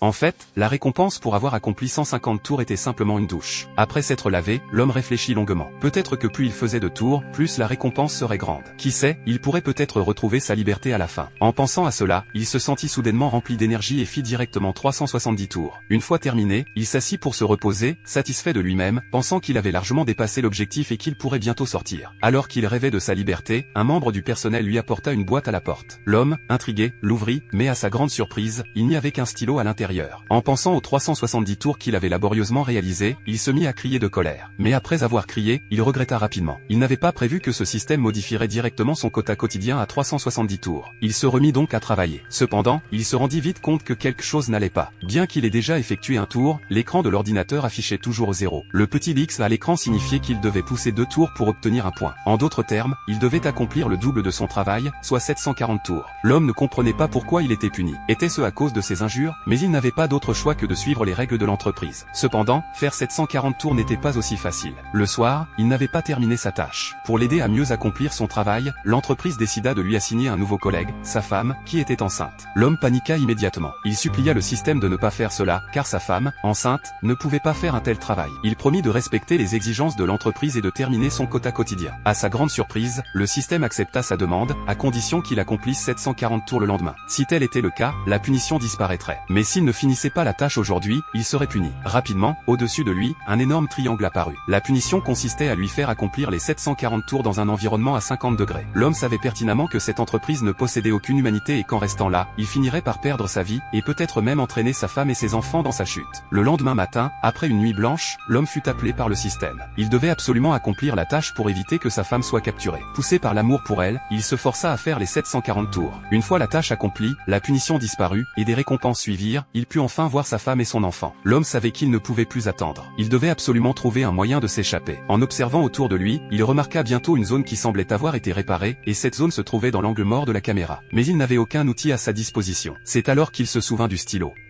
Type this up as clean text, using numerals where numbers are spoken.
En fait, la récompense pour avoir accompli 150 tours était simplement une douche. Après s'être lavé, l'homme réfléchit longuement. Peut-être que plus il faisait de tours, plus la récompense serait grande. Qui sait, il pourrait peut-être retrouver sa liberté à la fin. En pensant à cela, il se sentit soudainement rempli d'énergie et fit directement 370 tours. Une fois terminé, il s'assit pour se reposer, satisfait de lui-même, pensant qu'il avait largement dépassé l'objectif et qu'il pourrait bientôt sortir. Alors qu'il rêvait de sa liberté, un membre du personnel lui apporta une boîte à la porte. L'homme, intrigué, l'ouvrit, mais à sa grande surprise, il n'y avait qu'un stylo à l'intérieur. En pensant aux 370 tours qu'il avait laborieusement réalisés, il se mit à crier de colère. Mais après avoir crié, il regretta rapidement. Il n'avait pas prévu que ce système modifierait directement son quota quotidien à 370 tours. Il se remit donc à travailler. Cependant, il se rendit vite compte que quelque chose n'allait pas. Bien qu'il ait déjà effectué un tour, l'écran de l'ordinateur affichait toujours 0. Le petit X à l'écran signifiait qu'il devait pousser 2 tours pour obtenir un point. En d'autres termes, il devait accomplir le double de son travail, soit 740 tours. L'homme ne comprenait pas pourquoi il était puni. Était-ce à cause de ses injures? Mais il n'avait pas d'autre choix que de suivre les règles de l'entreprise. Cependant, faire 740 tours n'était pas aussi facile. Le soir, il n'avait pas terminé sa tâche. Pour l'aider à mieux accomplir son travail, l'entreprise décida de lui assigner un nouveau collègue, sa femme, qui était enceinte. L'homme paniqua immédiatement. Il supplia le système de ne pas faire cela, car sa femme, enceinte, ne pouvait pas faire un tel travail. Il promit de respecter les exigences de l'entreprise et de terminer son quota quotidien. À sa grande surprise, le système accepta sa demande, à condition qu'il accomplisse 740 tours le lendemain. Si tel était le cas, la punition disparaîtrait. Mais s'il ne finissait pas la tâche aujourd'hui, il serait puni. Rapidement, au-dessus de lui, un énorme triangle apparut. La punition consistait à lui faire accomplir les 740 tours dans un environnement à 50 degrés. L'homme savait pertinemment que cette entreprise ne possédait aucune humanité et qu'en restant là, il finirait par perdre sa vie, et peut-être même entraîner sa femme et ses enfants dans sa chute. Le lendemain matin, après une nuit blanche, l'homme fut appelé par le système. Il devait absolument accomplir la tâche pour éviter que sa femme soit capturée. Poussé par l'amour pour elle, il se força à faire les 740 tours. Une fois la tâche accomplie, la punition disparut, et des récompenses suivirent, il put enfin voir sa femme et son enfant. L'homme savait qu'il ne pouvait plus attendre. Il devait absolument trouver un moyen de s'échapper. En observant autour de lui, il remarqua bientôt une zone qui semblait avoir été réparée, et cette zone se trouvait dans l'angle mort de la caméra. Mais il n'avait aucun outil à sa disposition. C'est alors qu'il se souvint du stylo.